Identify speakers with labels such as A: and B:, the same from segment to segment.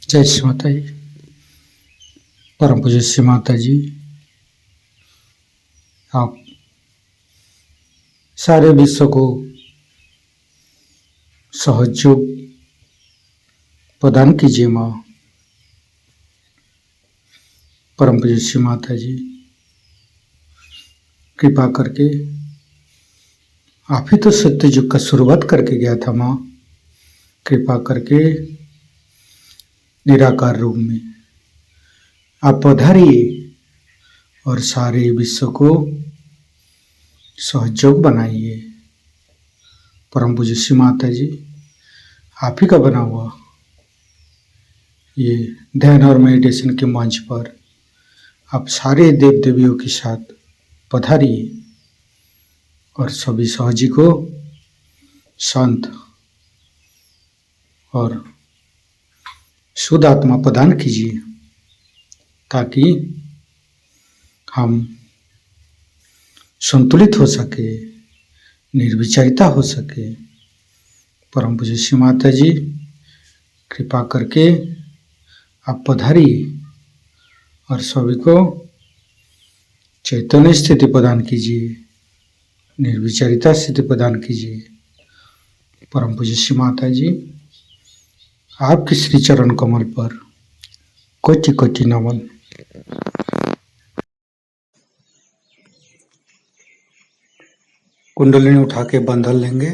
A: जय श्री माता जी। परम पूज्य श्री माता जी, आप सारे विश्व को सहयोग प्रदान कीजिए माँ। परम पूज्य श्री माता जी, कृपा करके आप ही तो सत्य युग का शुरुआत करके गया था माँ। कृपा करके निराकार रूप में आप पधारिए और सारे विश्व को सहयोग बनाइए। परम पूज्य श्री माता जी, आप ही का बना हुआ ये ध्यान और मेडिटेशन के मंच पर आप सारे देव देवियों के साथ पधारिए और सभी सहजी को शांत और शुद्ध आत्मा प्रदान कीजिए ताकि हम संतुलित हो सके, निर्विचारिता हो सके। परम पूज्य श्री माता जी, कृपा करके आप पधारिए और सभी को चैतन्य स्थिति प्रदान कीजिए, निर्विचारिता स्थिति प्रदान कीजिए। परम पूज्य श्री माता जी, आपके श्री चरण कमल पर कोटि कोटि नमन। कुंडलिनी उठा के बंधन लेंगे।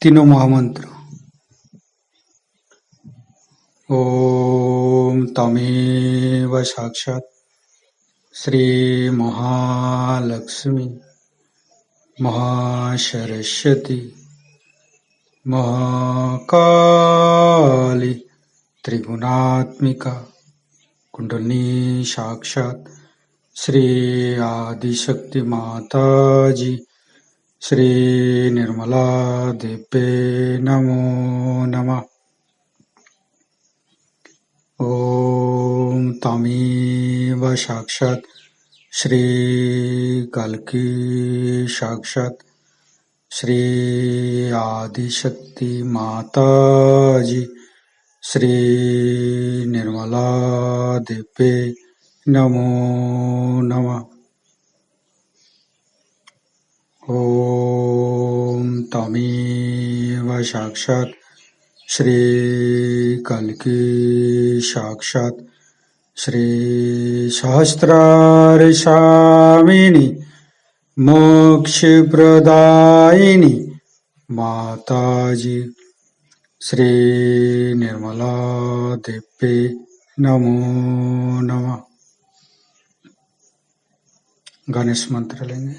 A: तीनों महामंत्र। ओम तमेव साक्षात् श्री महालक्ष्मी महासरस्वती महाकाली त्रिगुणात्मिका कुंडलिनी साक्षात् श्री आदिशक्ति माता जी श्री निर्मला देवे नमो नमः। ओम तमेव साक्षात् श्री कल्की साक्षात् श्री आदिशक्ति माता जी श्री निर्मला देवे नमो नमः। ओम तमेव साक्षात् श्री कल्की साक्षात् श्री सहस्रार स्वामिनी मोक्ष प्रदायिनी माता जी श्री निर्मला देवे नमो नमः। गणेश मंत्र लेंगे।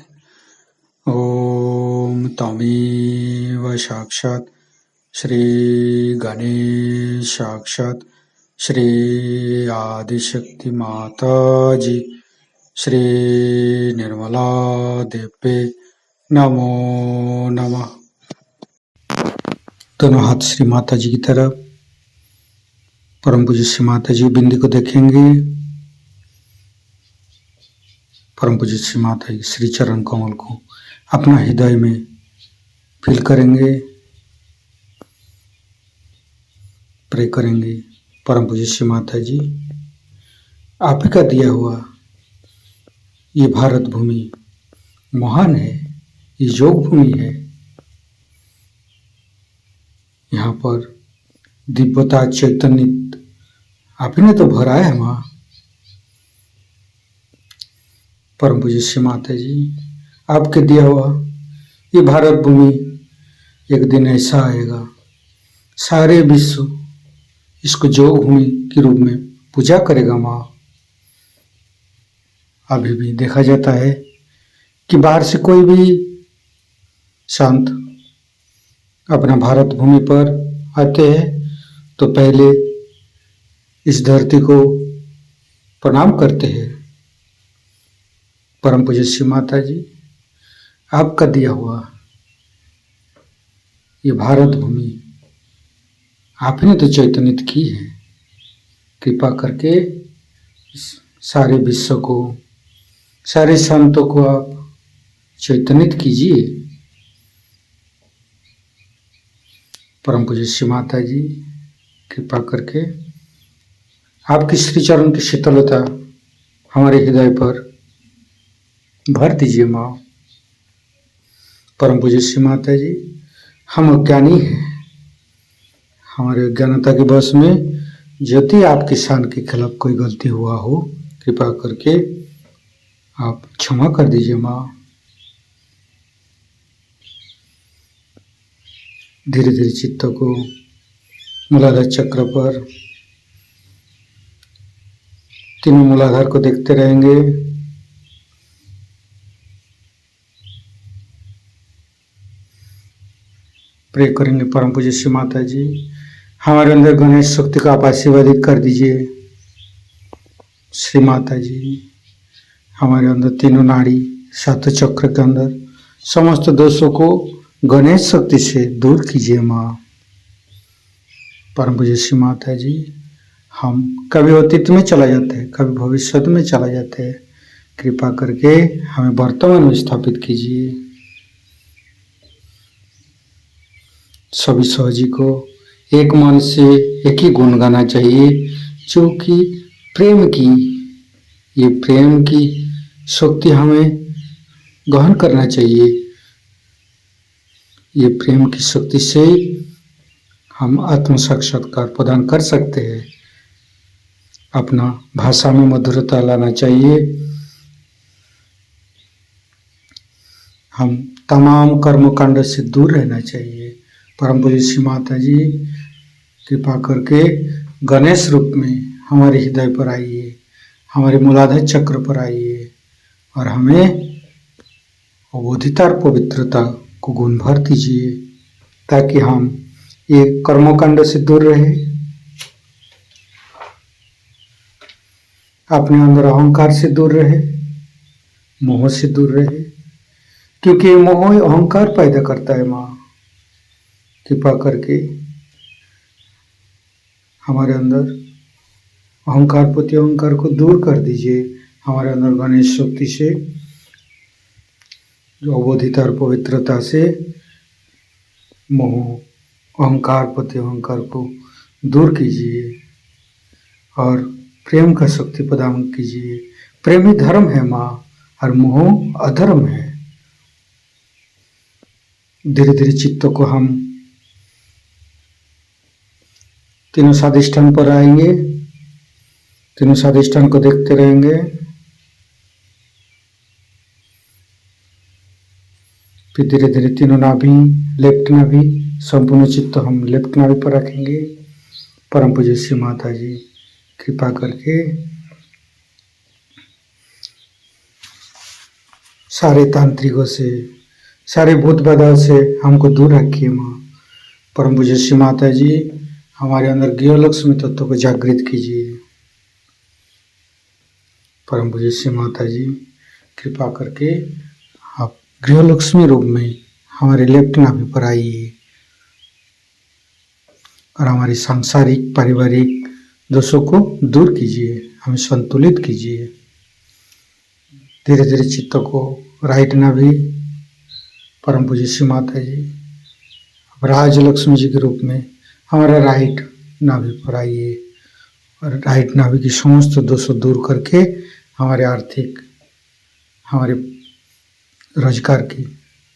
A: ओम तमेव साक्षात् श्री गणेश साक्षात् श्री आदिशक्ति माता जी श्री निर्मला देवे नमो नमः। दोनों हाथ श्री माता जी की तरफ। परम पूज्य श्री माता जी बिंदी को देखेंगे। परम पूज्य श्री माता जी श्री चरण कमल को अपना हृदय में फील करेंगे, प्रे करेंगे। परम पूज्य श्री माता जी, आप ही का दिया हुआ ये भारत भूमि महान है, ये योग भूमि है। यहाँ पर दिव्यता चैतन्य आप ही ने तो भरा है माँ। परम पूज्य श्री माता जी, आपके दिया हुआ ये भारत भूमि एक दिन ऐसा आएगा सारे विश्व इसको जोग भूमि के रूप में पूजा करेगा माँ। अभी भी देखा जाता है कि बाहर से कोई भी संत अपना भारत भूमि पर आते हैं तो पहले इस धरती को प्रणाम करते हैं। परम पूज्य श्री माता जी, आपका दिया हुआ ये भारत भूमि आपने तो चैतन्यित की है। कृपा करके सारे विश्व को, सारे संतों को आप चैतन्यित कीजिए। परम पूज्य श्री माता जी, कृपा करके आपकी श्री चरण की शीतलता हमारे हृदय पर भर दीजिए माँ। परम पूज्य श्री माता जी, हम अज्ञानी हैं, हमारे अज्ञानता के वश में यदि आपकी शान के खिलाफ कोई गलती हुआ हो, कृपा करके आप क्षमा कर दीजिए माँ। धीरे धीरे चित्त को मूलाधार चक्र पर, तीनों मूलाधार को देखते रहेंगे। प्रे करेंगे। परम पूज्य श्री माता जी, हमारे अंदर गणेश शक्ति का आप आशीर्वादित कर दीजिए। श्री माता जी, हमारे अंदर तीनों नाड़ी, सातों चक्र के अंदर समस्त दोषों को गणेश शक्ति से दूर कीजिए माँ। परम पूज्य श्री माता जी, हम कभी अतीत में चला जाते हैं, कभी भविष्य में चला जाते हैं, कृपा करके हमें वर्तमान में स्थापित कीजिए। सभी सहजी को एक मन से एक ही गुण गाना चाहिए, जो कि प्रेम की, ये प्रेम की शक्ति हमें ग्रहण करना चाहिए। ये प्रेम की शक्ति से हम आत्म साक्षात्कार प्रदान कर सकते हैं। अपना भाषा में मधुरता लाना चाहिए। हम तमाम कर्मकांड से दूर रहना चाहिए। परम पूज्य श्री माता जी, कृपा करके गणेश रूप में हमारे हृदय पर आइए, हमारे मूलाधार चक्र पर आइए और हमें अवोधिता और पवित्रता को गुण भर दीजिए, ताकि हम ये कर्मकांड से दूर रहे, अपने अंदर अहंकार से दूर रहे, मोह से दूर रहे, क्योंकि मोह अहंकार पैदा करता है माँ। कृपा करके हमारे अंदर अहंकार, प्रति अहंकार को दूर कर दीजिए। हमारे अंदर गणेश शक्ति से, जो अवोधिता और पवित्रता से मोह, अहंकार, प्रति अहंकार को दूर कीजिए और प्रेम का शक्ति प्रदान कीजिए। प्रेम ही धर्म है माँ और मोह अधर्म है। धीरे धीरे चित्त को हम तीनों स्वादिष्ठान पर आएंगे, तीनों स्वादिष्ठान को देखते रहेंगे। फिर धीरे धीरे तीनों नाभि, लेफ्ट नाभि, संपूर्ण चित्त हम लेफ्ट नाभि पर रखेंगे। परम पूज्य श्री माता जी, कृपा करके सारे तांत्रिकों से, सारे भूत बाधा से हमको दूर रखिए माँ। परम पूज्य श्री माता जी, हमारे अंदर गृह लक्ष्मी तत्व को जागृत कीजिए। परम पूज्य श्री माता जी, कृपा करके आप गृह लक्ष्मी रूप में हमारे लेफ्ट नाभि पर आइए और हमारी सांसारिक पारिवारिक दोषों को दूर कीजिए, हमें संतुलित कीजिए। धीरे धीरे चित्त को राइट नाभि, परम पूज्य श्री माता जी, राज लक्ष्मी जी के रूप में हमारा राइट नाभि पर आइए और राइट नाभि की समस्त दोषों दूर करके हमारे आर्थिक, हमारे रोजगार की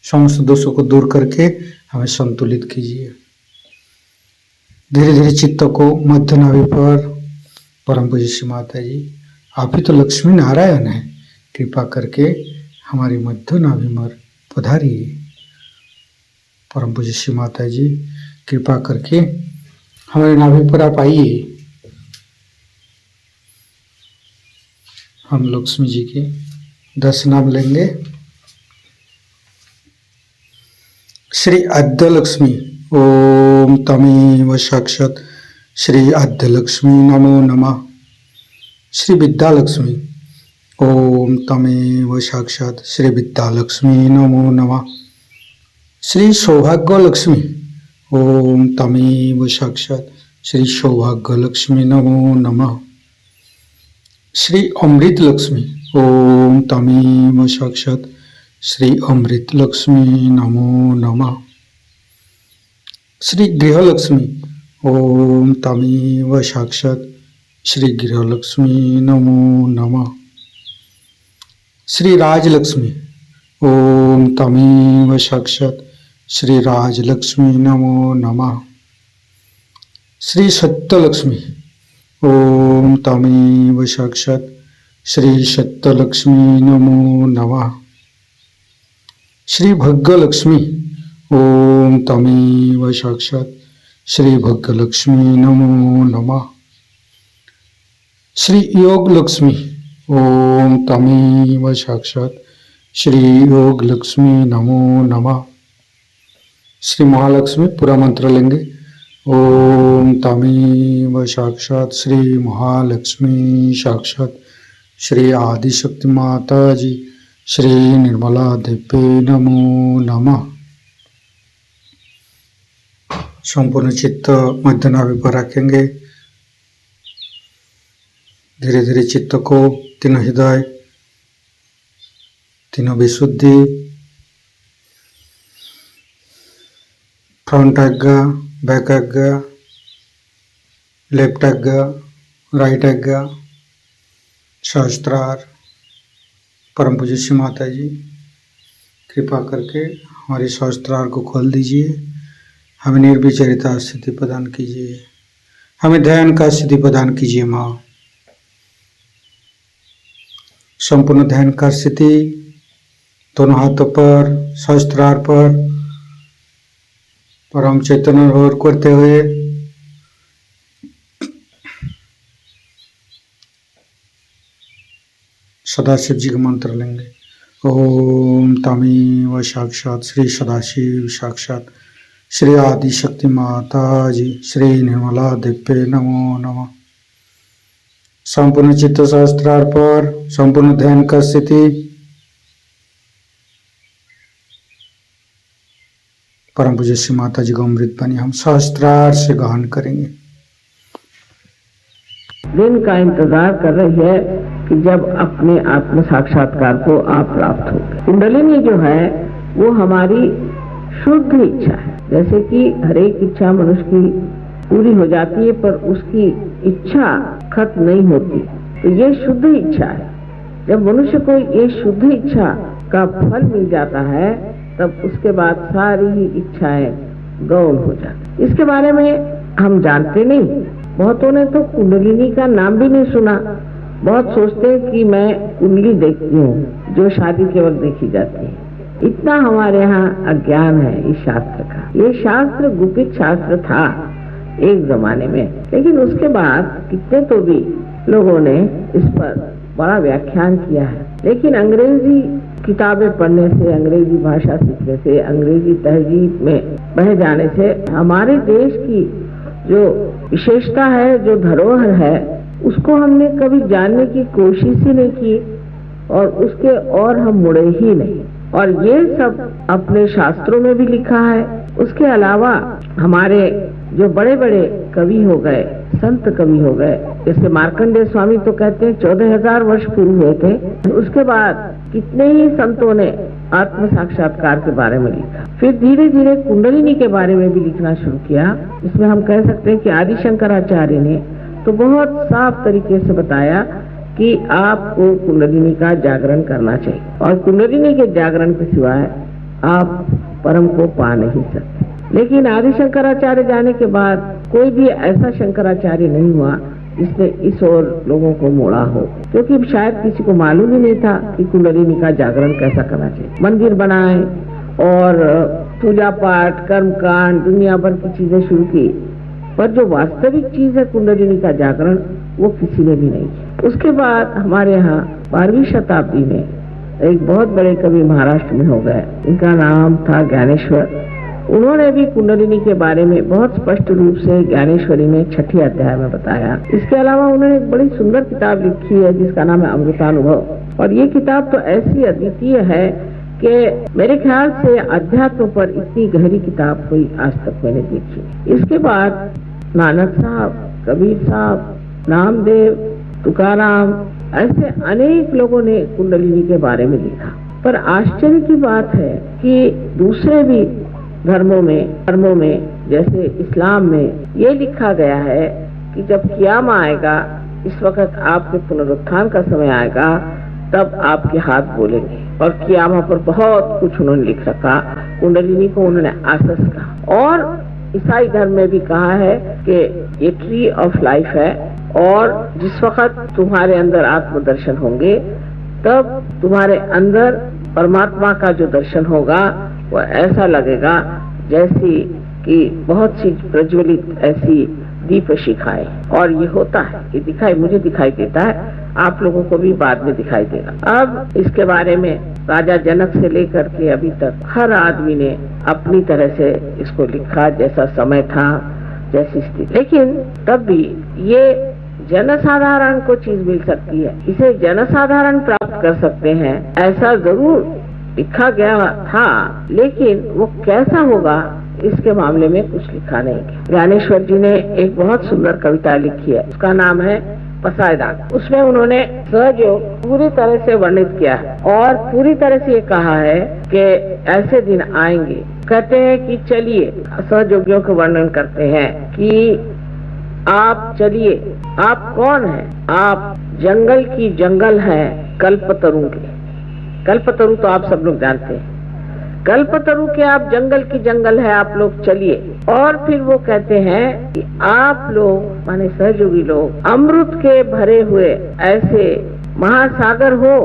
A: समस्त दोषों को दूर करके हमें संतुलित कीजिए। धीरे धीरे चित्त को मध्य नाभि पर, परम पूज्य श्री माता जी, आप ही तो लक्ष्मी नारायण है, कृपा करके हमारी मध्य नाभि पर पधारिए। परम पूज्य श्री माता जी कृपा करके हमारे नाभि पर आप आइए। हम लक्ष्मी जी के 10 नाम लेंगे। श्री आद्य लक्ष्मी ओम तमेव साक्षात श्री आद्य लक्ष्मी नमो नमः। श्री विद्या लक्ष्मी ओम तमेव साक्षात श्री विद्या लक्ष्मी नमो नमः। श्री सौभाग्य लक्ष्मी ओम तमेव साक्षात श्री सौभाग्य लक्ष्मी नमो नमः। श्री अमृत लक्ष्मी ओम तमेव साक्षात श्री अमृत लक्ष्मी नमो नमः। श्री गृहलक्ष्मी ओम तमेव साक्षात श्री गृहलक्ष्मी नमो नमः। श्री राजलक्ष्मी ओम तमेव साक्षात श्री राजलक्ष्मी नमो नमः। श्री सत्यलक्ष्मी ओम तमेव साक्षात श्री सत्यलक्ष्मी नमो नमः। श्री भाग्यलक्ष्मी ओम तमेव साक्षात श्री भाग्यलक्ष्मी नमो नमः। श्री योग लक्ष्मी ओम तमेव साक्षात श्री योग लक्ष्मी नमो नमः। श्री महालक्ष्मी पूरा मंत्र लेंगे। ओम तमेव साक्षात श्री महालक्ष्मी साक्षात श्री आदिशक्ति माता जी श्री निर्मला देवी नमो नमः। संपूर्ण चित्त मध्य नाभि पर रखेंगे। धीरे धीरे चित्त को तीनों हृदय, तीनों विशुद्धि, फ्रंट आज्ञा, बैक आज्ञा, लेफ्ट आज्ञा, राइट आज्ञा, सहस्त्रार। परम पूज्य श्री माता जी कृपा करके हमारे सहस्त्रार को खोल दीजिए। हमें निर्विचरिता स्थिति प्रदान कीजिए। हमें ध्यान का स्थिति प्रदान कीजिए माँ। संपूर्ण ध्यान का स्थिति दोनों हाथों पर, सहस्त्रार पर परम चैतन्य और करते हुए सदाशिव जी का मंत्र लेंगे। ओम तमेव साक्षात श्री सदाशिव साक्षात श्री आदिशक्ति माता जी श्री निर्मला देवी नमो नमः। संपूर्ण चित्त सहस्त्रार पर संपूर्ण ध्यान का स्थिति परम पूज्य श्री माता जी का अमृत पानी हम सहस्त्रार से ग्रहण करेंगे।
B: दिन का इंतजार कर रही है कि जब अपने आत्म साक्षात्कार को आप प्राप्त हो। कुंडलिनी जो है वो हमारी शुद्ध इच्छा है। जैसे कि हर एक इच्छा मनुष्य की पूरी हो जाती है पर उसकी इच्छा खत्म नहीं होती, तो ये शुद्ध इच्छा है। जब मनुष्य को ये शुद्ध इच्छा का फल मिल जाता है तब उसके बाद सारी ही इच्छाएं गौण हो जाती। इसके बारे में हम जानते नहीं। बहुतों ने तो कुंडलिनी का नाम भी नहीं सुना। बहुत सोचते हैं कि मैं कुंडली देखती हूँ, जो शादी के वक्त देखी जाती है। इतना हमारे यहाँ अज्ञान है इस शास्त्र का। ये शास्त्र गुपित शास्त्र था एक जमाने में, लेकिन उसके बाद कितने तो भी लोगों ने इस पर बड़ा व्याख्यान किया है। लेकिन अंग्रेजी किताबें पढ़ने से, अंग्रेजी भाषा सीखने से, अंग्रेजी तहजीब में बह जाने से हमारे देश की जो विशेषता है, जो धरोहर है, उसको हमने कभी जानने की कोशिश ही नहीं की और उसके और हम मुड़े ही नहीं। और ये सब अपने शास्त्रों में भी लिखा है। उसके अलावा हमारे जो बड़े बड़े कवि हो गए, संत कवि हो गए, जैसे मार्कंडेय स्वामी तो कहते हैं 14,000 वर्ष पूर्व हुए थे। उसके बाद कितने ही संतों ने आत्म साक्षात्कार के बारे में लिखा। फिर धीरे धीरे कुंडलिनी के बारे में भी लिखना शुरू किया। इसमें हम कह सकते हैं कि आदि शंकराचार्य ने तो बहुत साफ तरीके से बताया कि आपको कुंडलिनी का जागरण करना चाहिए और कुंडलिनी के जागरण के सिवाय आप परम को पा नहीं सकते। लेकिन आदि शंकराचार्य जाने के बाद कोई भी ऐसा शंकराचार्य नहीं हुआ जिसने इस ओर लोगों को मोड़ा हो, क्योंकि शायद किसी को मालूम ही नहीं था कि कुंडलिनी का जागरण कैसा करना चाहिए। मंदिर बनाए और पूजा पाठ, कर्म कांड, दुनिया भर की चीजें शुरू की, पर जो वास्तविक चीज है कुंडलिनी का जागरण, वो किसी ने भी नहीं किया। उसके बाद हमारे यहाँ 12वीं शताब्दी में एक बहुत बड़े कवि महाराष्ट्र में हो गए, इनका नाम था ज्ञानेश्वर। उन्होंने भी कुंडलिनी के बारे में बहुत स्पष्ट रूप से ज्ञानेश्वरी में 6ठे अध्याय में बताया। इसके अलावा उन्होंने एक बड़ी सुंदर किताब लिखी है जिसका नाम है अमृतानुभव, और ये किताब तो ऐसी अद्वितीय है कि मेरे ख्याल से अध्यात्म पर इतनी गहरी किताब कोई आज तक मैंने देखी। इसके बाद नानक साहब, कबीर साहब, नामदेव, तुकाराम, ऐसे अनेक लोगों ने कुंडलिनी के बारे में लिखा। पर आश्चर्य की बात है कि दूसरे भी धर्मों में जैसे इस्लाम में ये लिखा गया है कि जब क़यामत आएगा, इस वक्त आपके पुनरुत्थान का समय आएगा, तब आपके हाथ बोलेंगे। और क़यामत पर बहुत कुछ उन्होंने लिख रखा। कुंडलिनी को उन्होंने आसस कहा। और ईसाई धर्म में भी कहा है कि ये ट्री ऑफ लाइफ है, और जिस वक्त तुम्हारे अंदर आत्मदर्शन होंगे, तब तुम्हारे अंदर परमात्मा का जो दर्शन होगा वो ऐसा लगेगा जैसी कि बहुत सी प्रज्वलित ऐसी दीप शिखाएं। और ये होता है, ये दिखाई, मुझे दिखाई देता है, आप लोगों को भी बाद में दिखाई देगा। अब इसके बारे में राजा जनक से लेकर के अभी तक हर आदमी ने अपनी तरह से इसको लिखा, जैसा समय था, जैसी स्थिति। लेकिन तब भी ये जनसाधारण को चीज मिल सकती है, इसे जनसाधारण प्राप्त कर सकते हैं, ऐसा जरूर लिखा गया था, लेकिन वो कैसा होगा इसके मामले में कुछ लिखा नहीं गया। ज्ञानेश्वर जी ने एक बहुत सुंदर कविता लिखी है, उसका नाम है पसायदान। उसमें उन्होंने सहयोग पूरी तरह से वर्णित किया है, और पूरी तरह से ये कहा है कि ऐसे दिन आएंगे। कहते हैं कि चलिए, सहयोगियों का वर्णन करते हैं कि आप चलिए, आप कौन हैं? आप जंगल की जंगल हैं, कल्पतरु के। कल्पतरु तो आप सब लोग जानते हैं, कल्पतरु के आप जंगल की जंगल है, आप लोग चलिए। और फिर वो कहते हैं कि आप लोग, माने सहयोगी लोग, अमृत के भरे हुए ऐसे महासागर हो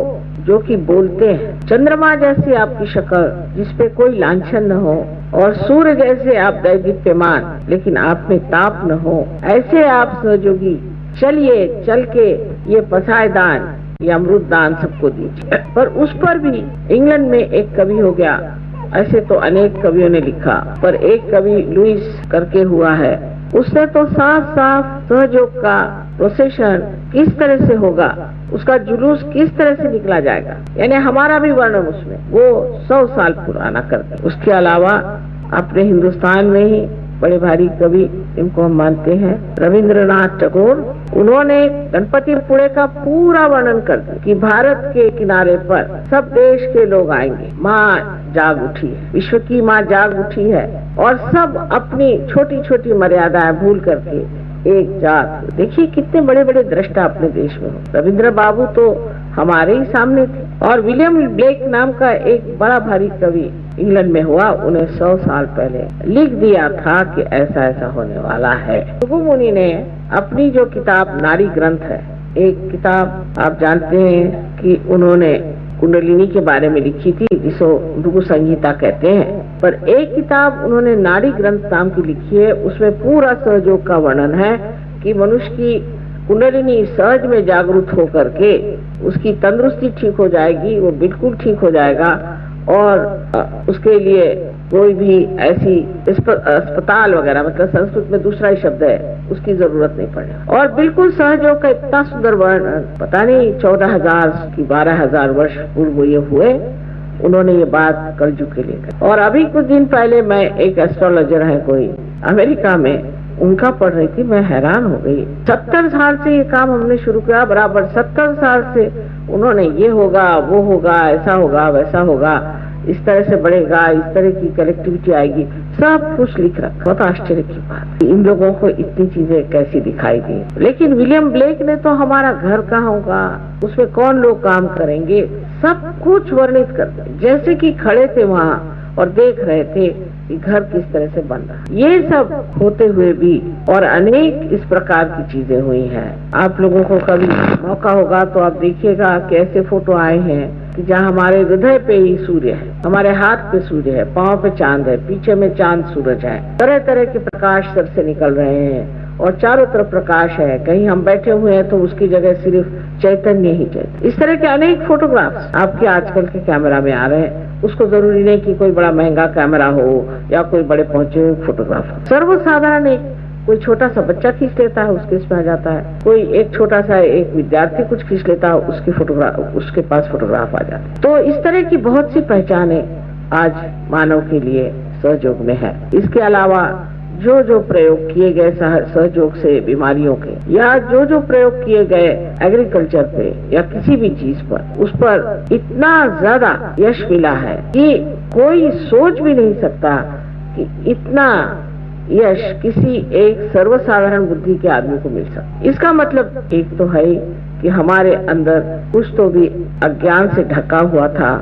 B: जो कि बोलते हैं, चंद्रमा जैसी आपकी शक्ल जिसपे कोई लांछन न हो, और सूर्य जैसे आप दैदीप्यमान लेकिन आप में ताप न हो, ऐसे आप सहयोगी चलिए, चल के ये पसायदान, ये अमृत दान सबको दीजिए। पर उस पर भी इंग्लैंड में एक कवि हो गया, ऐसे तो अनेक कवियों ने लिखा, पर एक कवि लुइस करके हुआ है, उसने तो साफ साफ सहयोग का प्रोसेशन किस तरह से होगा, उसका जुलूस किस तरह से निकला जाएगा, यानी हमारा भी वर्णन उसमें वो 100 साल पुराना कर दिया। उसके अलावा अपने हिंदुस्तान में ही बड़े भारी कवि, इनको हम मानते हैं, रविंद्रनाथ टैगोर, उन्होंने गणपतिपुळे का पूरा वर्णन कर दिया कि भारत के किनारे पर सब देश के लोग आएंगे, माँ जाग उठी है, विश्व की माँ जाग उठी है, और सब अपनी छोटी छोटी मर्यादाएं भूल करके एक जात। देखिए कितने बड़े बड़े दृष्टा अपने देश में हो। रविंद्र बाबू तो हमारे ही सामने थे, और विलियम ब्लेक नाम का एक बड़ा भारी कवि इंग्लैंड में हुआ, उन्हें 100 साल पहले लिख दिया था कि ऐसा ऐसा होने वाला है। भृगु मुनि ने अपनी जो किताब नारी ग्रंथ है, एक किताब आप जानते हैं कि उन्होंने कुंडलिनी के बारे में लिखी थी, जिसको भृगु संहिता कहते हैं, पर एक किताब उन्होंने नारी ग्रंथ नाम की लिखी है। उसमें पूरा सहयोग का वर्णन है कि मनुष्य की कुंडलिनी सहज में जागरूक होकर के उसकी तंदुरुस्ती ठीक हो जाएगी, वो बिल्कुल ठीक हो जाएगा, और उसके लिए कोई भी ऐसी अस्पताल वगैरह, मतलब संस्कृत में दूसरा ही शब्द है, उसकी जरूरत नहीं पड़ेगी। और बिल्कुल सहयोग का इतना सुंदर वर्णन, पता नहीं 14,000 की 12,000 वर्ष पूर्व ये हुए, उन्होंने ये बात कलयुग के लिए कही। और अभी कुछ दिन पहले मैं एक एस्ट्रोलॉजर है कोई अमेरिका में, उनका पढ़ रही थी, मैं हैरान हो गई। 70 साल से ये काम हमने शुरू किया, बराबर 70 साल से उन्होंने ये होगा, वो होगा, ऐसा होगा, वैसा होगा, इस तरह से बढ़ेगा, इस तरह की कलेक्टिविटी आएगी, सब कुछ लिख रखा। बहुत आश्चर्य की बात, इन लोगों को इतनी चीजें कैसी दिखाई दी। लेकिन विलियम ब्लेक ने तो हमारा घर कहाँ होगा, उसमें कौन लोग काम करेंगे, सब कुछ वर्णित कर दिया, जैसे कि खड़े थे वहाँ और देख रहे थे कि घर किस तरह से बन रहा। ये सब होते हुए भी और अनेक इस प्रकार की चीजें हुई हैं। आप लोगों को कभी मौका होगा तो आप देखिएगा कि ऐसे फोटो आए हैं कि जहाँ हमारे हृदय पे ही सूर्य है, हमारे हाथ पे सूर्य है, पाँव पे चांद है, पीछे में चांद सूरज है, तरह तरह के प्रकाश सर से निकल रहे हैं और चारों तरफ प्रकाश है। कहीं हम बैठे हुए हैं तो उसकी जगह सिर्फ चैतन्य ही चैतन्य। इस तरह के अनेक फोटोग्राफ्स आपके आजकल के कैमरा में आ रहे हैं। उसको जरूरी नहीं कि कोई बड़ा महंगा कैमरा हो या कोई बड़े पहुंचे हुए फोटोग्राफर। सर्वसाधारण एक कोई छोटा सा बच्चा खींच लेता है, उसके इसमें आ जाता है। कोई एक छोटा सा एक विद्यार्थी कुछ खींच लेता है, उसके पास फोटोग्राफ आ जाता है। तो इस तरह की बहुत सी पहचाने आज मानव के लिए सहयोग में है। इसके अलावा जो जो प्रयोग किए गए सहयोग से बीमारियों के, या जो जो प्रयोग किए गए एग्रीकल्चर पे या किसी भी चीज पर, उस पर इतना ज्यादा यश मिला है कि कोई सोच भी नहीं सकता कि इतना यश किसी एक सर्वसाधारण बुद्धि के आदमी को मिल सकता। इसका मतलब एक तो है कि हमारे अंदर कुछ तो भी अज्ञान से ढका हुआ था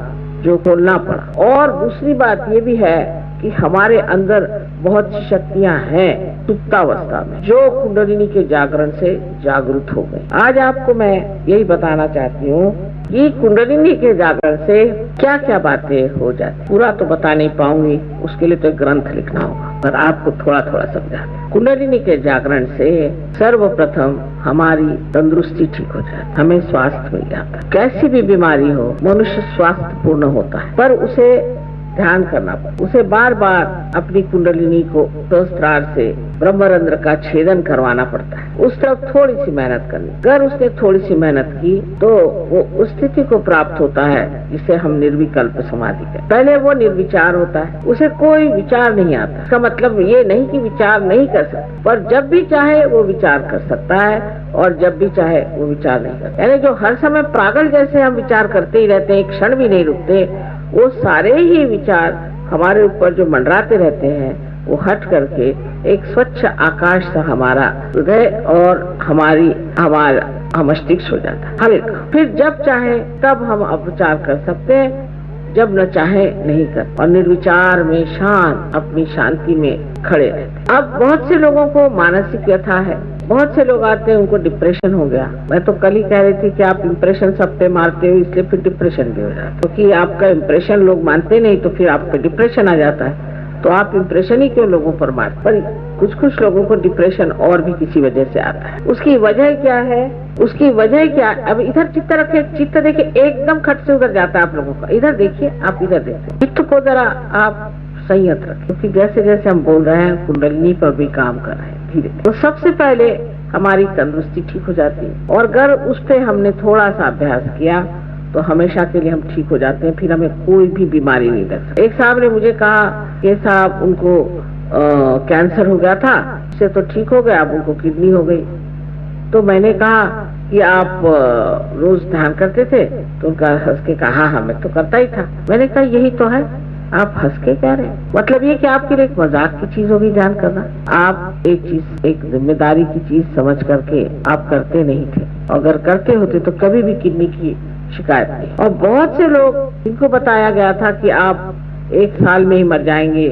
B: जो खोलना पड़ा, और दूसरी बात ये भी है कि हमारे अंदर बहुत सी शक्तियां हैं सुप्तावस्था में जो कुंडलिनी के जागरण से जागृत हो गई। आज आपको मैं यही बताना चाहती हूँ कि कुंडलिनी के जागरण से क्या क्या बातें हो जाती। पूरा तो बता नहीं पाऊंगी, उसके लिए तो एक ग्रंथ लिखना होगा, पर आपको थोड़ा थोड़ा समझा। कुंडलिनी के जागरण से सर्वप्रथम हमारी तंदुरुस्ती ठीक हो जाती, हमें स्वास्थ्य मिल जाता है। कैसी भी बीमारी हो, मनुष्य स्वास्थ्य पूर्ण होता है, पर उसे ध्यान करना पड़ता, उसे बार बार अपनी कुंडलिनी को सहस्त्रार से ब्रह्मरंध्र का छेदन करवाना पड़ता है। उस तरफ थोड़ी सी मेहनत करनी। अगर उसने थोड़ी सी मेहनत की तो वो उस स्थिति को प्राप्त होता है जिसे हम निर्विकल्प समाधि कहते हैं। पहले वो निर्विचार होता है, उसे कोई विचार नहीं आता। इसका मतलब ये नहीं कि विचार नहीं कर सकता, पर जब भी चाहे वो विचार कर सकता है और जब भी चाहे वो विचार नहीं करता। यानी जो हर समय पागल जैसे हम विचार करते ही रहते हैं, एक क्षण भी नहीं रुकते, वो सारे ही विचार हमारे ऊपर जो मंडराते रहते हैं वो हट करके एक स्वच्छ आकाश सा हमारा हृदय और हमारा मस्तिष्क हो जाता है हल्का। फिर जब चाहे तब हम विचार कर सकते हैं, जब न चाहे नहीं कर, और निर्विचार में शांत अपनी शांति में खड़े रहते। अब बहुत से लोगों को मानसिक व्यथा है, बहुत से लोग आते हैं उनको डिप्रेशन हो गया। मैं तो कल ही कह रही थी कि आप इम्प्रेशन सब पे मारते हो इसलिए फिर डिप्रेशन भी हो जाता है, क्योंकि आपका इम्प्रेशन लोग मानते नहीं तो फिर आप पे डिप्रेशन आ जाता है। तो आप इम्प्रेशन ही क्यों लोगों पर मारते? पर कुछ लोगों को डिप्रेशन और भी किसी वजह से आता है। उसकी वजह क्या है? उसकी वजह क्या? अब इधर चित्त रखे, चित्त देखिए एकदम खट से उधर जाता है आप लोगों का। इधर देखिए, आप इधर देखिए, चित्त को जरा आप संयत रखें, क्योंकि जैसे जैसे हम बोल रहे हैं कुंडलिनी पर भी काम कर रहे हैं धीरे। तो सबसे पहले हमारी तंदुरुस्ती ठीक हो जाती है, और अगर उस पर हमने थोड़ा सा अभ्यास किया तो हमेशा के लिए हम ठीक हो जाते हैं। फिर हमें कोई भी बीमारी नहीं लग सकती। एक साहब ने मुझे कहा कि साहब उनको कैंसर हो गया था, इससे तो ठीक हो गया, अब उनको किडनी हो गई। तो मैंने कहा कि आप रोज ध्यान करते थे? तो उनका हंस के कहा हाँ मैं तो करता ही था। मैंने कहा यही तो है, आप हंस के कह रहे हैं, मतलब ये कि आपके लिए एक मजाक की चीज होगी ध्यान करना। आप एक चीज, एक जिम्मेदारी की चीज समझ करके आप करते नहीं थे, अगर करते होते तो कभी भी किडनी की शिकायत नहीं। और बहुत से लोग जिनको बताया गया था कि आप 1 साल में ही मर जाएंगे,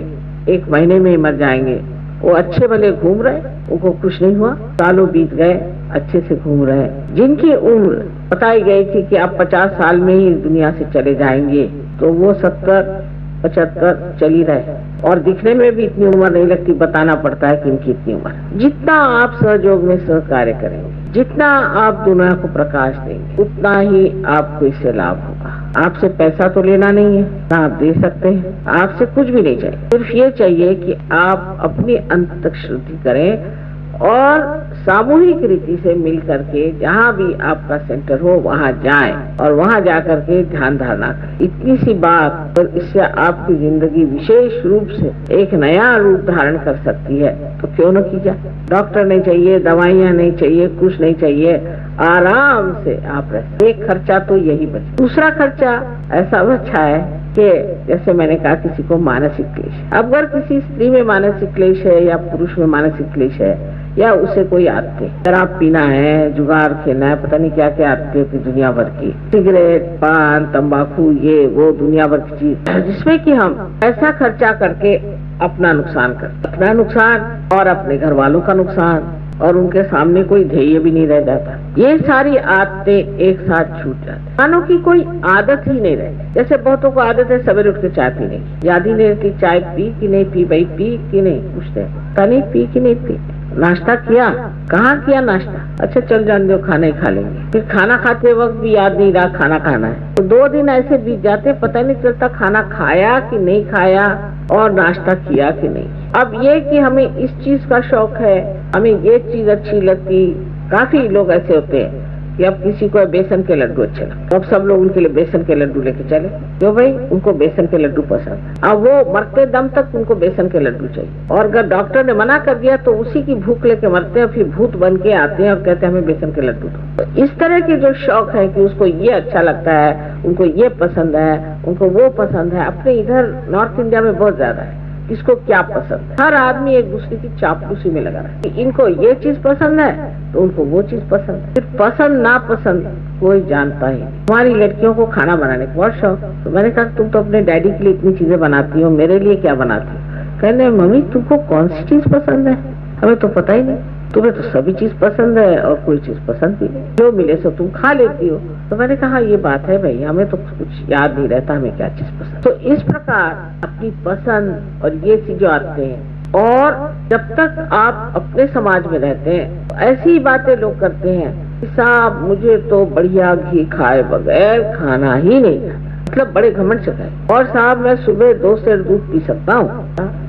B: 1 महीने में ही मर जाएंगे, वो अच्छे भले घूम रहे, उनको कुछ नहीं हुआ, सालों बीत गए, अच्छे से घूम रहे। जिनकी उम्र बताई गई थी कि आप 50 साल में ही दुनिया से चले जाएंगे, तो वो 70-75 चल ही रहे, और दिखने में भी इतनी उम्र नहीं लगती। बताना पड़ता है कि इनकी इतनी उम्र। जितना आप सहयोग में सहकार्य करेंगे, जितना आप दुनिया को प्रकाश देंगे, उतना ही आपको इससे लाभ होगा। आपसे पैसा तो लेना नहीं है, ना आप दे सकते हैं, आपसे कुछ भी नहीं चाहिए। सिर्फ ये चाहिए कि आप अपनी अंततक शुद्धि करें और सामूहिक रीति से मिल करके जहाँ भी आपका सेंटर हो वहाँ जाएं और वहाँ जा करके ध्यान धारणा करें। इतनी सी बात, और इससे आपकी जिंदगी विशेष रूप से एक नया रूप धारण कर सकती है, तो क्यों न की जाए। डॉक्टर नहीं चाहिए, दवाइयाँ नहीं चाहिए, कुछ नहीं चाहिए, आराम से आप रहे। एक खर्चा तो यही बचे। दूसरा खर्चा ऐसा बचा है कि जैसे मैंने कहा किसी को मानसिक क्लेश, अब अगर किसी स्त्री में मानसिक क्लेश है या पुरुष में मानसिक क्लेश है, या उसे कोई आदतें, शराब पीना है, जुगार खेलना है, पता नहीं क्या क्या आदतें होती दुनिया भर की, सिगरेट, पान, तंबाकू, ये वो दुनिया भर की चीज, जिसमें कि हम ऐसा खर्चा करके अपना नुकसान और अपने घर वालों का नुकसान और उनके सामने कोई ध्येय भी नहीं रह जाता। ये सारी आदतें एक साथ छूट जाती, मानो की कोई आदत ही नहीं रहती। जैसे बहुतों को आदत है सवेरे उठ के चाय पीने की, याद ही नहीं रहती चाय पी कि नहीं पी, भाई पी कि नहीं पूछते, नहीं पी कि नहीं पी, नाश्ता किया, कहाँ किया नाश्ता, अच्छा चल जान दो खाना ही खा लेंगे, फिर खाना खाते वक्त भी याद नहीं रहा खाना खाना है। तो 2 दिन ऐसे बीत जाते, पता नहीं चलता खाना खाया कि नहीं खाया और नाश्ता किया कि नहीं। अब ये कि हमें इस चीज का शौक है, हमें ये चीज अच्छी लगती, काफी लोग ऐसे होते हैं कि अब किसी को बेसन के लड्डू अच्छे लगते, अब सब लोग उनके लिए बेसन के लड्डू लेके चले, क्यों भाई उनको बेसन के लड्डू पसंद है। अब वो मरते दम तक उनको बेसन के लड्डू चाहिए, और अगर डॉक्टर ने मना कर दिया तो उसी की भूख लेके मरते हैं, फिर भूत बन के आते हैं और कहते हैं हमें बेसन के लड्डू दो। तो इस तरह के जो शौक है कि उसको ये अच्छा लगता है, उनको ये पसंद है, उनको वो पसंद है, अपने इधर नॉर्थ इंडिया में बहुत ज्यादा है। किसको क्या पसंद है, हर आदमी एक दूसरे की चापलूसी में लगा रहा है। इनको ये चीज पसंद है तो उनको वो चीज पसंद है, फिर पसंद ना पसंद कोई जानता ही। हमारी लड़कियों को खाना बनाने का बहुत शौक, तो मैंने कहा तुम तो अपने डैडी के लिए इतनी चीजें बनाती हो, मेरे लिए क्या बनाती हो? कहने मम्मी तुमको कौन सी चीज पसंद है, हमें तो पता ही नहीं, तुम्हें तो सभी चीज पसंद है और कोई चीज पसंद भी नहीं, जो मिले सो तुम खा लेती हो। तो मैंने कहा ये बात है भाई, हमें तो कुछ याद नहीं रहता हमें क्या चीज पसंद। तो इस प्रकार अपनी पसंद और ये चीजें आते हैं, और जब तक आप अपने समाज में रहते हैं तो ऐसी ही बातें लोग करते हैं कि साहब मुझे तो बढ़िया घी खाए बगैर खाना ही नहीं है, मतलब बड़े घमंड से खाए, और साहब मैं सुबह 2 सेर दूध पी सकता हूँ,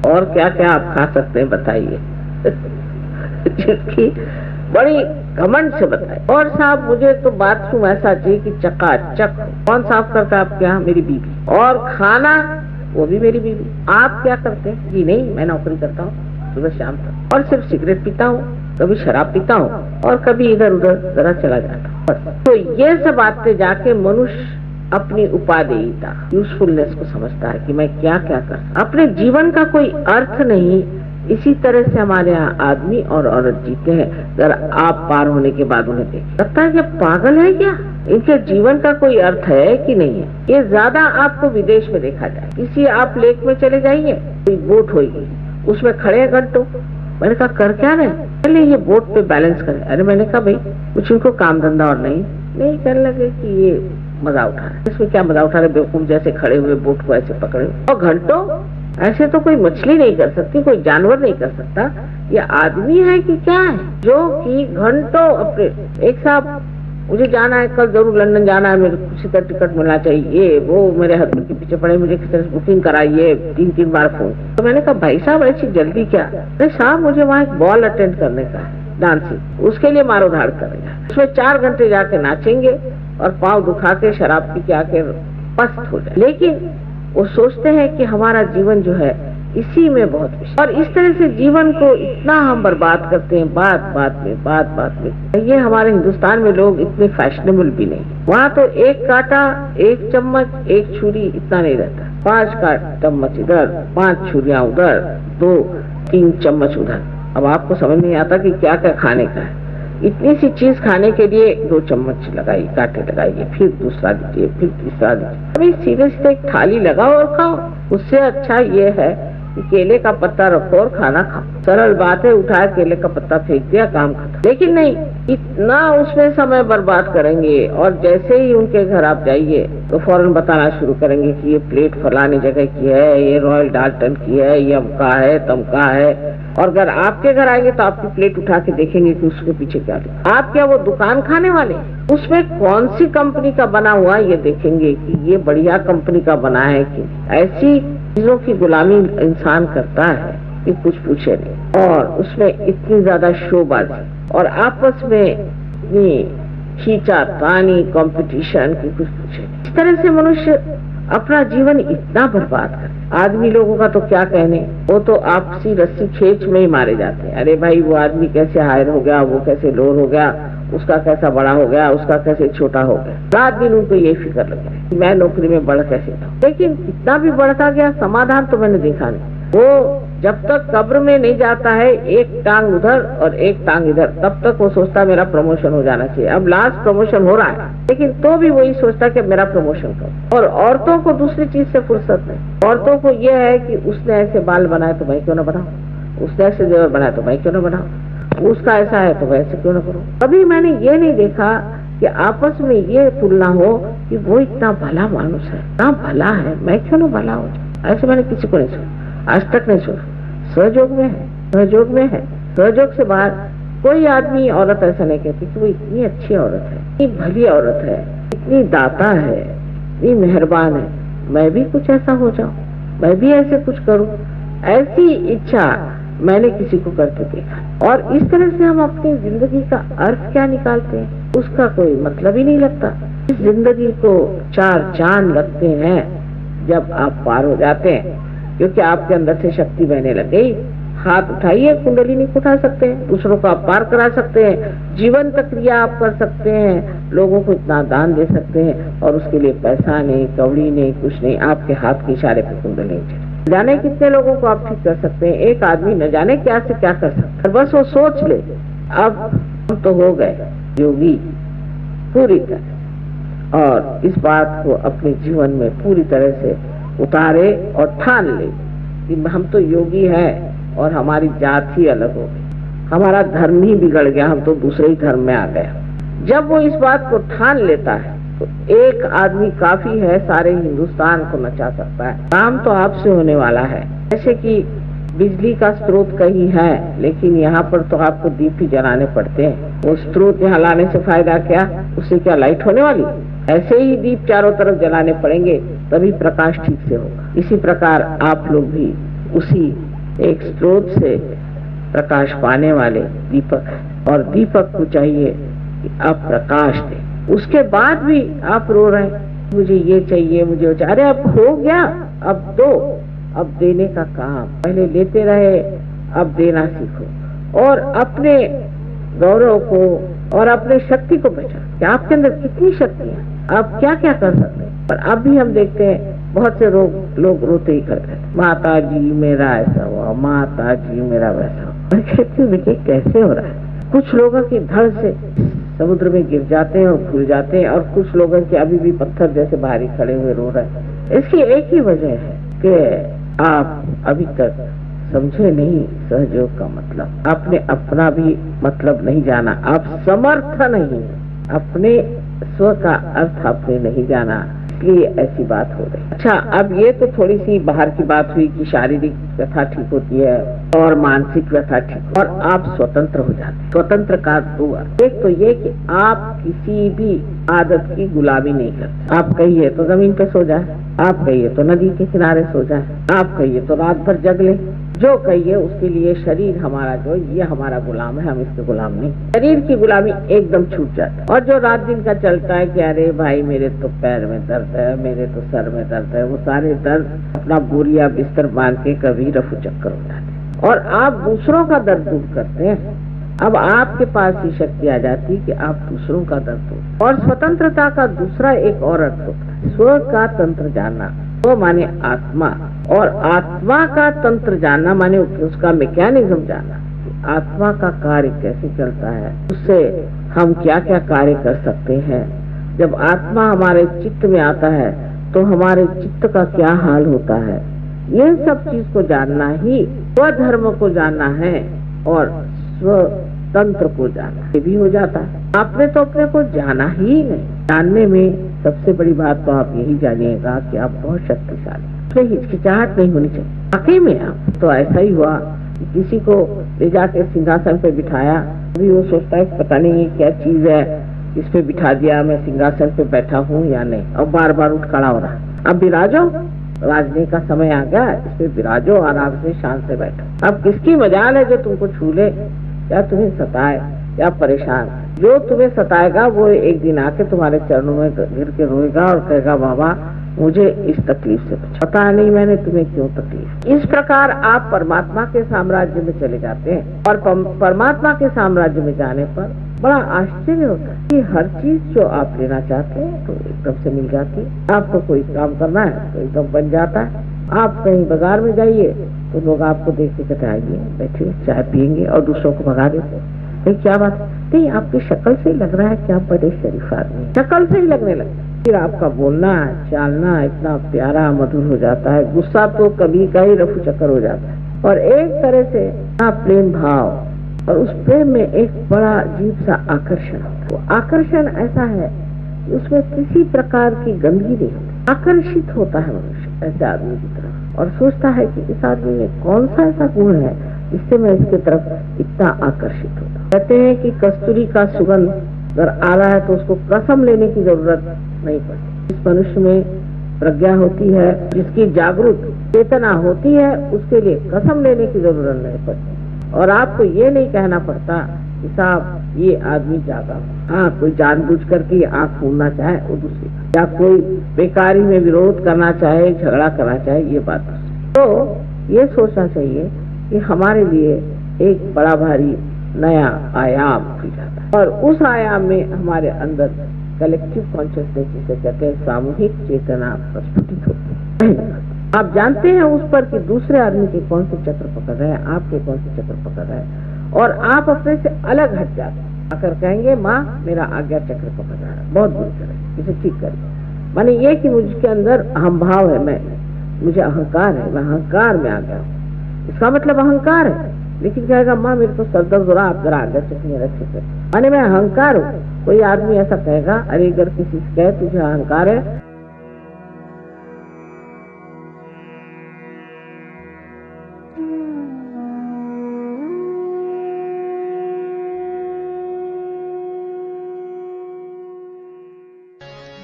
B: और क्या क्या आप खा सकते हैं बताइए जिसकी बड़ी घमंड से बताए। और साहब मुझे तो बाथरूम ऐसा चाहिए कि चकाचक, कौन साफ करता है आपके यहाँ? मेरी बीवी, और खाना वो भी मेरी बीवी। आप क्या करते हैं? जी नहीं मैं नौकरी करता हूँ सुबह शाम तक, और सिर्फ सिगरेट पीता हूँ, कभी शराब पीता हूँ, और कभी इधर उधर जरा चला जाता हूँ। तो ये सब बातें जाके मनुष्य अपनी उपादेयता, यूजफुलनेस को समझता है कि मैं क्या क्या कर, अपने जीवन का कोई अर्थ नहीं। इसी तरह से हमारे यहाँ आदमी और औरत जीते हैं। अगर आप पार होने के बाद उन्हें देखें, लगता है कि पागल है क्या, इनके जीवन का कोई अर्थ है कि नहीं है। ये ज्यादा आपको विदेश में देखा जाए, किसी आप लेक में चले जाइए, कोई बोट होगी, उसमें खड़े हैं घंटों। मैंने कहा कर क्या रहे? पहले ये बोट पे बैलेंस करें। अरे मैंने कहा भाई कुछ इनको काम धंधा और नहीं कहने लगे कि ये मजा उठा रहे। इसमें क्या मजा उठा रहे, बेवकूफ जैसे खड़े हुए बोट को ऐसे पकड़े, और घंटों ऐसे तो कोई मछली नहीं कर सकती, कोई जानवर नहीं कर सकता, ये आदमी है कि क्या है जो कि घंटों अपने। एक साहब मुझे जाना है कल, जरूर लंदन जाना है, मेरे किसी का टिकट मिलना चाहिए, वो मेरे हस्बैंड के पीछे पड़े, मुझे किसी तरह बुकिंग कराइए, 3 बार फोन। तो मैंने कहा भाई साहब ऐसी जल्दी क्या? अरे साहब मुझे वहाँ एक बॉल अटेंड करने का है, डांसिंग, उसके लिए मारो धाड़ करेंगे, उसमें 4 घंटे जाके नाचेंगे और पाँव दुखा के शराब पी के आके पस्त हो जाए। लेकिन वो सोचते हैं कि हमारा जीवन जो है इसी में बहुत विषय, और इस तरह से जीवन को इतना हम बर्बाद करते हैं बात बात में। ये हमारे हिंदुस्तान में लोग इतने फैशनेबल भी नहीं, वहाँ तो 1 कांटा 1 चम्मच 1 छुरी इतना नहीं रहता, 5 चम्मच इधर, 5 छुरियां उधर, 2-3 चम्मच उधर। अब आपको समझ नहीं आता कि क्या क्या खाने का है। इतनी सी चीज खाने के लिए 2 चम्मच लगाइए, कांटे लगाइए, फिर दूसरा दीजिए, फिर तीसरा दीजिए। अभी सीधे सीधे एक थाली लगाओ और खाओ। उससे अच्छा ये है कि केले का पत्ता रखो और खाना खाओ। सरल बात है, उठाया केले का पत्ता फेंक दिया, काम खत्म। लेकिन नहीं, इतना उसमें समय बर्बाद करेंगे, और जैसे ही उनके घर आप जाइए तो फौरन बताना शुरू करेंगे कि ये प्लेट फलानी जगह की है, ये रॉयल डाल्टन की है, ये अमका है तमका है। और अगर आपके घर आएंगे तो आपकी प्लेट उठा के देखेंगे कि उसके पीछे क्या लिखा। आप क्या वो दुकान खाने वाले, उसमें कौन सी कंपनी का बना हुआ ये देखेंगे कि ये बढ़िया कंपनी का बना है कि। ऐसी चीजों की गुलामी इंसान करता है कि कुछ पूछे नहीं, और उसमें इतनी ज्यादा शोबाजी, और आपस में इतनी खींचातानी, कंपटीशन की कुछ पूछे नहीं। इस तरह से मनुष्य अपना जीवन इतना बर्बाद कर। आदमी लोगों का तो क्या कहने, वो तो आपसी रस्सी खींच में ही मारे जाते हैं। अरे भाई वो आदमी कैसे हायर हो गया, वो कैसे लोअर हो गया, उसका कैसा बड़ा हो गया, उसका कैसे छोटा हो गया। रात दिन उनको यही फिक्र लग रही है मैं नौकरी में बढ़ कैसे था। लेकिन कितना भी बढ़ता गया, समाधान तो मैंने देखा नहीं। वो जब तक कब्र में नहीं जाता है, एक टांग उधर और एक टांग इधर, तब तक वो सोचता मेरा प्रमोशन हो जाना चाहिए। अब लास्ट प्रमोशन हो रहा है, लेकिन तो भी वही सोचता कि मेरा प्रमोशन करो। और औरतों को दूसरी चीज से फुर्सत नहीं। औरतों को यह है कि उसने ऐसे बाल बनाए तो मैं क्यों ना बनाऊं, उसने ऐसे जेवर बनाए तो मैं क्यों ना बनाऊं, उसका ऐसा है तो वैसे क्यों ना करो। कभी मैंने ये नहीं देखा कि आपस में ये तुलना हो कि वो इतना भला मानुस है, इतना भला है, मैं क्यों ना भला हो जाऊं। ऐसे मैंने किसी को नहीं सुना, आज तक नहीं सुना। सहयोग में है, सहयोग में है। सहयोग से बाहर कोई आदमी औरत ऐसा नहीं कहती कि वो इतनी अच्छी औरत है, इतनी भली औरत है, इतनी दाता है, इतनी मेहरबान है, मैं भी कुछ ऐसा हो जाऊं, मैं भी ऐसे कुछ करूं। ऐसी इच्छा मैंने किसी को करके देखा। और इस तरह से हम अपनी जिंदगी का अर्थ क्या निकालते हैं, उसका कोई मतलब ही नहीं लगता। इस जिंदगी को 4 चांद लगते हैं जब आप पार हो जाते हैं, क्योंकि आपके अंदर से शक्ति बहने लग गई। हाथ उठाइए, कुंडलिनी उठा सकते हैं, दूसरों को आप पार करा सकते हैं, जीवन तक क्रिया आप कर सकते हैं, लोगों को इतना दान दे सकते हैं, और उसके लिए पैसा नहीं, कौड़ी नहीं, कुछ नहीं, आपके हाथ के इशारे पे कुंडलिनी। जाने कितने लोगों को आप ठीक कर सकते हैं। एक आदमी न जाने क्या से क्या कर सकता है, बस वो सोच ले अब हम तो हो गए योगी पूरी तरह, और इस बात को अपने जीवन में पूरी तरह से उतारे और ठान ले कि हम तो योगी हैं और हमारी जात ही अलग हो गई, हमारा धर्म ही बिगड़ गया, हम तो दूसरे ही धर्म में आ गए। जब वो इस बात को ठान लेता है तो एक आदमी काफी है, सारे हिंदुस्तान को नचा सकता है। काम तो आपसे होने वाला है। जैसे कि बिजली का स्रोत कहीं है, लेकिन यहाँ पर तो आपको दीप ही जलाने पड़ते हैं। वो स्रोत यहाँ लाने से फायदा क्या, उससे क्या लाइट होने वाली? ऐसे ही दीप चारों तरफ जलाने पड़ेंगे, तभी प्रकाश ठीक से होगा। इसी प्रकार आप लोग भी उसी एक स्रोत से प्रकाश पाने वाले दीपक है, और दीपक को चाहिए कि आप प्रकाश दें। उसके बाद भी आप रो रहे हैं, मुझे ये चाहिए, मुझे वो चाहिए। अरे अब हो गया, अब दो, अब देने का काम। पहले लेते रहे, अब देना सीखो, और अपने गौरव को और अपने शक्ति को पहचान कि आपके अंदर कितनी शक्ति है, आप क्या क्या कर सकते हैं। पर अब भी हम देखते हैं बहुत से लोग रोते ही करते हैं, माता जी मेरा ऐसा हुआ, माता जी मेरा वैसा हुआ। कहती हूँ देखिए कैसे हो रहा है। कुछ लोगों की धड़ से समुद्र में गिर जाते हैं और भूल जाते हैं, और कुछ लोगों के अभी भी पत्थर जैसे बाहरी खड़े हुए रो रहे हैं। इसकी एक ही वजह है कि आप अभी तक समझे नहीं सहयोग का मतलब। आपने अपना भी मतलब नहीं जाना, आप समर्थ नहीं, अपने स्व का अर्थ आपने नहीं जाना, इसलिए ऐसी बात हो रही। अच्छा, अब ये तो थोड़ी सी बाहर की बात हुई कि शारीरिक व्यथा ठीक होती है और मानसिक व्यथा ठीक, और आप स्वतंत्र हो जाते। स्वतंत्र का दो अर्थ, एक तो ये कि आप किसी भी आदत की गुलामी नहीं करते। आप कहिए तो जमीन पे सो जाए, आप कहिए तो नदी के किनारे सो जाए, आप कहिए तो रात भर जग ले, जो कहिए उसके लिए शरीर हमारा जो ये हमारा गुलाम है, हम इसके गुलाम नहीं। शरीर की गुलामी एकदम छूट जाता है। और जो रात दिन का चलता है कि अरे भाई मेरे तो पैर में दर्द है, मेरे तो सर में दर्द है, वो सारे दर्द अपना बोरिया बिस्तर बांध के कभी रफू चक्कर हो जाते हैं, और आप दूसरों का दर्द दूर करते हैं। अब आपके पास ही शक्ति आ जाती कि आप दूसरों का दर्द दूर। और स्वतंत्रता का दूसरा एक और अर्थ होता है स्व का तंत्र जानना। स्व माने आत्मा, और आत्मा का तंत्र जानना माने उसका मैकेनिज्म जानना, आत्मा का कार्य कैसे चलता है, उससे हम क्या क्या कार्य कर सकते हैं। जब आत्मा हमारे चित्त में आता है तो हमारे चित्त का क्या हाल होता है, ये सब चीज को जानना ही स्वधर्म को जानना है, और स्व तंत्र को जाना ये भी हो जाता है। आपने तो अपने को जाना ही नहीं। जानने में सबसे बड़ी बात तो आप यही जानिएगा कि आप बहुत शक्तिशाली, उसमें हिचकिचाहट नहीं होनी चाहिए। वाकई में आप तो ऐसा ही हुआ कि किसी को ले जाके सिंहासन पे बिठाया, अभी वो सोचता है पता नहीं ये क्या चीज है, इस पे बिठा दिया, मैं सिंहासन पे बैठा हूँ या नहीं, और बार बार उठ खड़ा हो रहा। अब विराजो, राजने का समय आ गया, इस पे विराजो, आराम से शांत से बैठो। अब किसकी मजाल है जो तुमको छू ले या तुम्हें सताए या परेशान। जो तुम्हें सताएगा वो एक दिन आके तुम्हारे चरणों में गिर के रोएगा और कहेगा बाबा मुझे इस तकलीफ से पता नहीं मैंने तुम्हें क्यों तकलीफ। इस प्रकार आप परमात्मा के साम्राज्य में चले जाते हैं, और परमात्मा के साम्राज्य में जाने पर बड़ा आश्चर्य होता है कि हर चीज जो आप लेना चाहते हैं तो एकदम से मिल जाती है। आपको कोई काम करना है तो एकदम बन जाता है। आप कहीं बाजार में जाइए तो लोग आपको देख के कहते आइए बैठिए चाय पियेंगे, और दूसरों को भगा देते हैं। क्या बात नहीं, आपकी शक्ल से ही लग रहा है कि आप बड़े शरीफ आदमी, शक्ल से ही लगने लगता है। फिर आपका बोलना चालना इतना प्यारा मधुर हो जाता है, गुस्सा तो कभी का ही रफू चक्कर हो जाता है, और एक तरह से आप प्रेम भाव और उस प्रेम में एक बड़ा अजीब सा आकर्षण होता है। वो आकर्षण ऐसा है कि उसमें किसी प्रकार की गंदगी नहीं होती। आकर्षित होता है मनुष्य ऐसे आदमी की तरफ और सोचता है कि इस आदमी में कौन सा ऐसा गुण है जिससे मैं इसके तरफ इतना आकर्षित होता हूँ। कहते हैं कि कस्तूरी का सुगंध अगर आ रहा है तो उसको कसम लेने की जरूरत नहीं पड़ती। जिस मनुष्य में प्रज्ञा होती है, जिसकी जागरूक चेतना होती है, उसके लिए कसम लेने की जरूरत नहीं पड़ती और आपको ये नहीं कहना पड़ता कि साहब ये आदमी जागा। हाँ, कोई जानबूझ करके आंख मूंदना चाहे वो दूसरी बात, या कोई बेकारी में विरोध करना चाहे, झगड़ा करना चाहे, ये बात। तो ये सोचना चाहिए कि हमारे लिए एक बड़ा भारी नया आयाम खुल जाता है और उस आयाम में हमारे अंदर कलेक्टिव कॉन्शियसनेस जिसे कहते हैं सामूहिक चेतना प्रस्फुटित होती है। आप जानते हैं उस पर कि दूसरे आदमी के कौन से चक्र पकड़ रहे हैं, आपके कौन से चक्र पकड़ रहे हैं और आप अपने से अलग हट जाते हैं। आकर कहेंगे माँ मेरा आज्ञा चक्र पकड़ रहा है, बहुत बुरी तरह, इसे ठीक करिए। माने ये कि मुझके अंदर अहम भाव है, मैं मुझे अहंकार है, मैं अहंकार में आ गया हूँ, इसका मतलब अहंकार है। लेकिन कहेगा माँ मेरे को सर दर्द हो रहा, आप जरा आज्ञा चक्र मेरा ठीक है, माने मैं अहंकार हूँ। कोई आदमी ऐसा कहेगा, अरे अगर किसी से कहे तुझे अहंकार है,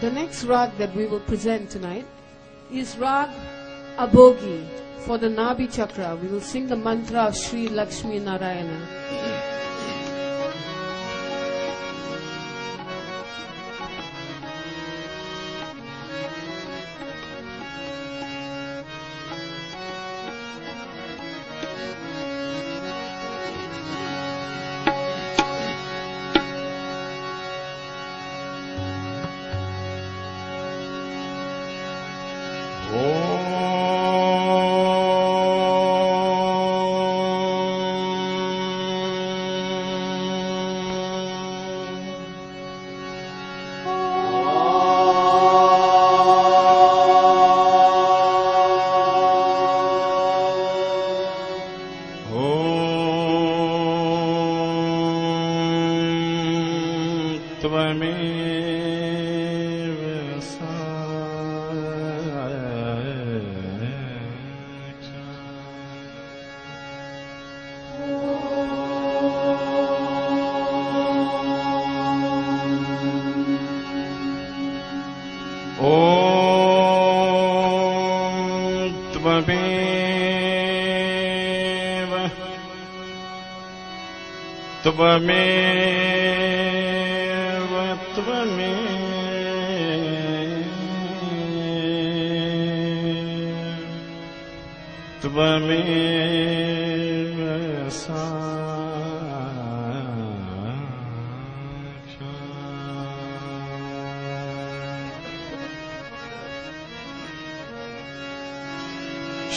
C: The next rag that we will present tonight is rag Abhogi for the Nabi Chakra. We will sing the mantra of Sri Lakshmi Narayana.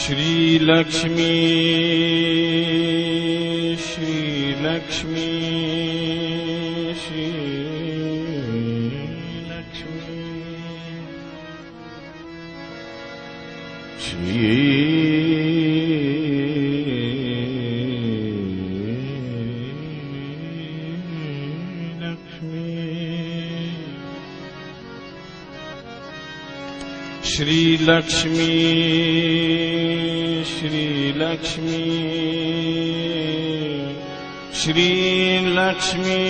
D: Shri Lakshmi Shri Lakshmi Shri Lakshmi Shri Lakshmi Shri Lakshmi Shri Lakshmi Shri Lakshmi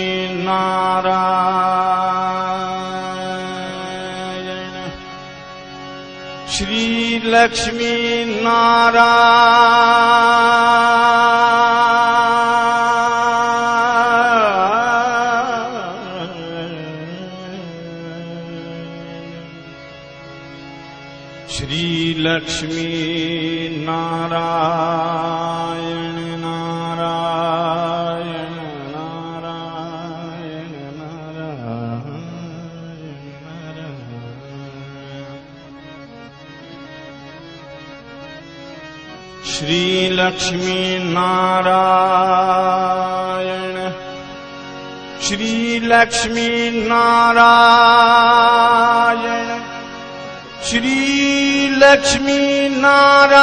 D: Narayan Shri Lakshmi Narayan Shri Lakshmi Narayan Narayan Narayan Narayan Narayan Shri Lakshmi Narayan Shri Lakshmi Narayan Shri Lakshmi Narayan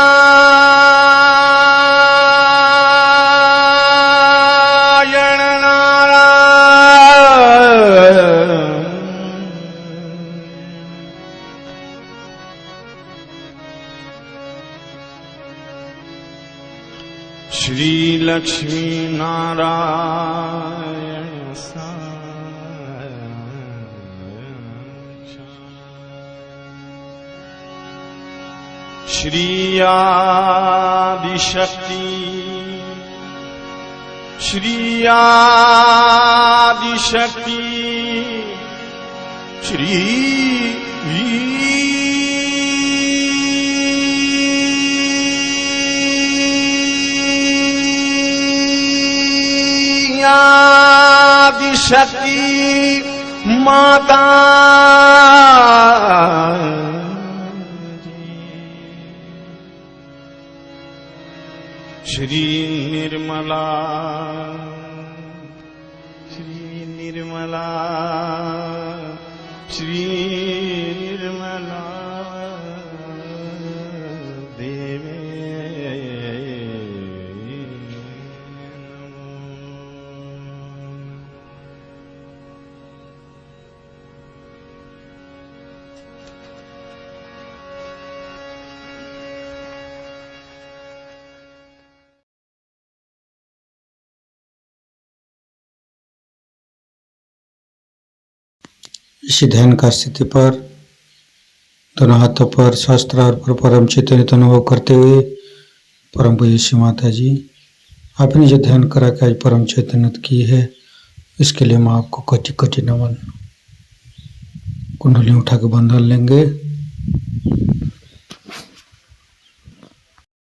D: Lakshmi Narayan Shri Adishakti Shri Adishakti Shri Adishakti माता श्री निर्मला श्री निर्मला श्री निर्मला देवे
A: इसी ध्यान का स्थिति पर दोनों हाथों पर सहस्त्रार पर परम चैतन्य अनुभव करते हुए परम पूज्य श्री माता जी, आपने जो ध्यान करा के आज परम चैतन्य की है, इसके लिए हम आपको कोटि कोटि नमन। कुंडली उठा के बंधन लेंगे।